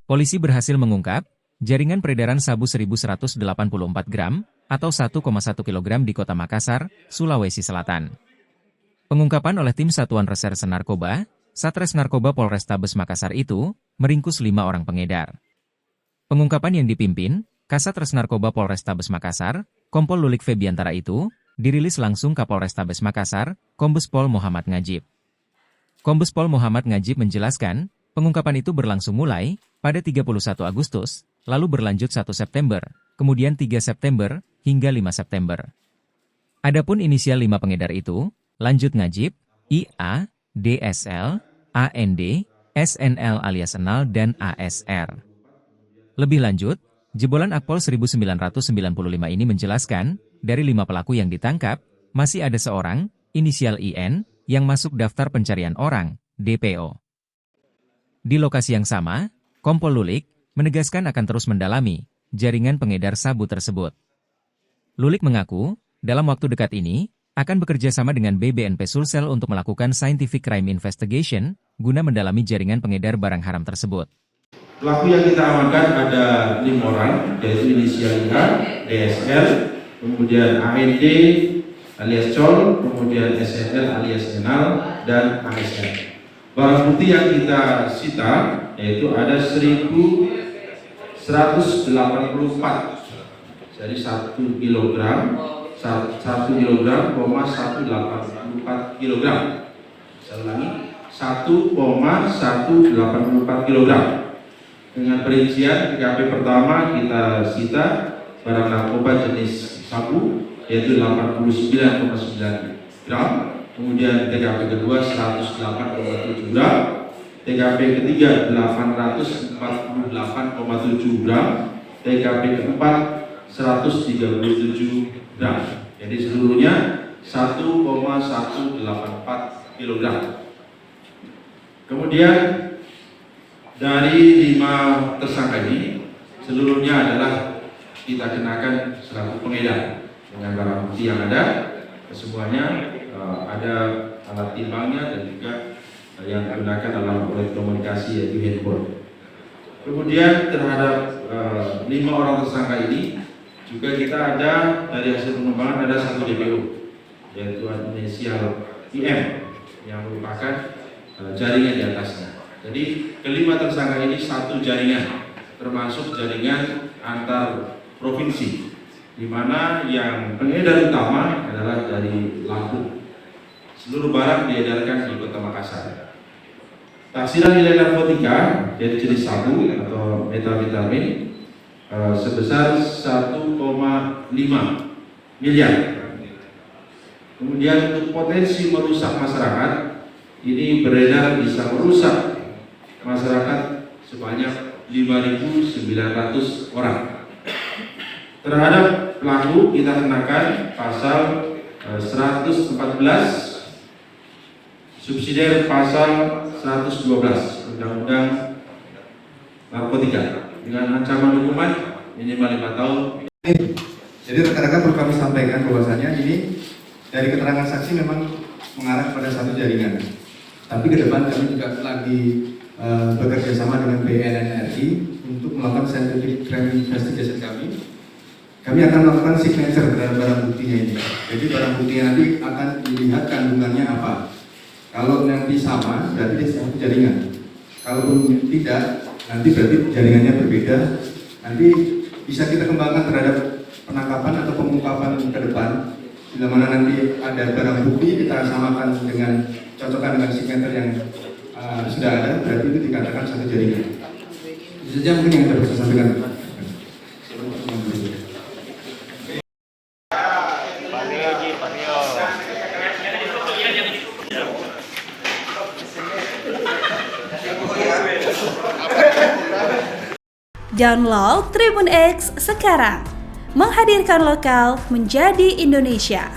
Polisi berhasil mengungkap jaringan peredaran sabu 1.184 gram atau 1,1 kg di Kota Makassar, Sulawesi Selatan. Pengungkapan oleh tim Satuan Reserse Narkoba, Satres Narkoba Polrestabes Makassar itu meringkus 5 orang pengedar. Pengungkapan yang dipimpin Kasat Narkoba Polrestabes Makassar, Kompol Lulik Febiantara itu dirilis langsung Kapolrestabes Makassar, Kombes Pol Muhammad Ngajib. Kombes Pol Muhammad Ngajib menjelaskan, pengungkapan itu berlangsung mulai pada 31 Agustus, lalu berlanjut 1 September, kemudian 3 September, hingga 5 September. Adapun inisial 5 pengedar itu, lanjut Ngajib, IA, DSL, AND, SNL alias Enal dan ASR. Lebih lanjut, jebolan Akpol 1995 ini menjelaskan, dari 5 pelaku yang ditangkap, masih ada seorang, inisial IN, yang masuk daftar pencarian orang, DPO. Di lokasi yang sama, Kompol Lulik menegaskan akan terus mendalami jaringan pengedar sabu tersebut. Lulik mengaku, dalam waktu dekat ini, akan bekerja sama dengan BBNP Sulsel untuk melakukan Scientific Crime Investigation, guna mendalami jaringan pengedar barang haram tersebut. Pelaku yang kita amankan ada 5 orang, yaitu inisial IA, DSL, kemudian AND alias Col, kemudian SNL alias Enal, dan ASR. Barang bukti yang kita sita yaitu ada 1.184, jadi 1 kilogram, 1 kilogram, 184 kilogram. Saya ulangi, 1,184 kilogram. Dengan perincian TKP pertama kita sita barang narkoba jenis sabu yaitu 89,9 gram, kemudian TKP kedua 108,7 gram, TKP ketiga 848,7 gram, TKP keempat 137 gram. Jadi seluruhnya 1,184 kilogram. Kemudian dari 5 tersangka ini seluruhnya adalah kita kenakan selaku pengedar dengan barang bukti yang ada, semuanya ada alat timbangnya dan juga yang digunakan dalam proyek komunikasi yaitu handphone. Kemudian terhadap 5 orang tersangka ini juga kita ada dari hasil pengembangan ada 1 DPO yaitu inisial IM yang merupakan jaringan di atasnya. Jadi kelima tersangka ini 1 jaringan, termasuk jaringan antar provinsi, di mana yang pengedar utama adalah dari Lampung. Seluruh barang diedarkan di Kota Makassar. Taksiran nilai narkotika dari jenis sabu atau metamfetamin sebesar 1,5 miliar. Kemudian untuk potensi merusak masyarakat, ini beredar bisa merusak masyarakat sebanyak 5.900 orang. Terhadap pelaku kita kenakan pasal 114, subsidiar pasal 112 Undang-Undang Narkotika dengan ancaman hukuman minimal 5 tahun. Jadi rekan-rekan perlu kami sampaikan bahwasanya ini dari keterangan saksi memang mengarah pada satu jaringan. Tapi ke depan kami juga lagi bekerja sama dengan BNNRI untuk melakukan Scientific Crime Investigation kami. Kami akan melakukan signature terhadap barang buktinya ini. Jadi barang buktinya nanti akan dilihat kandungannya apa. Kalau nanti sama, berarti dia satu jaringan. Kalau tidak, nanti berarti jaringannya berbeda. Nanti bisa kita kembangkan terhadap penangkapan atau pengungkapan ke depan. Bila mana nanti ada barang bukti, kita samakan dengan cocokkan dengan signature yang sudah ada, berarti itu dikatakan satu jaringan. Itu saja mungkin yang dapat saya sampaikan. Download Tribun X sekarang, menghadirkan lokal menjadi Indonesia.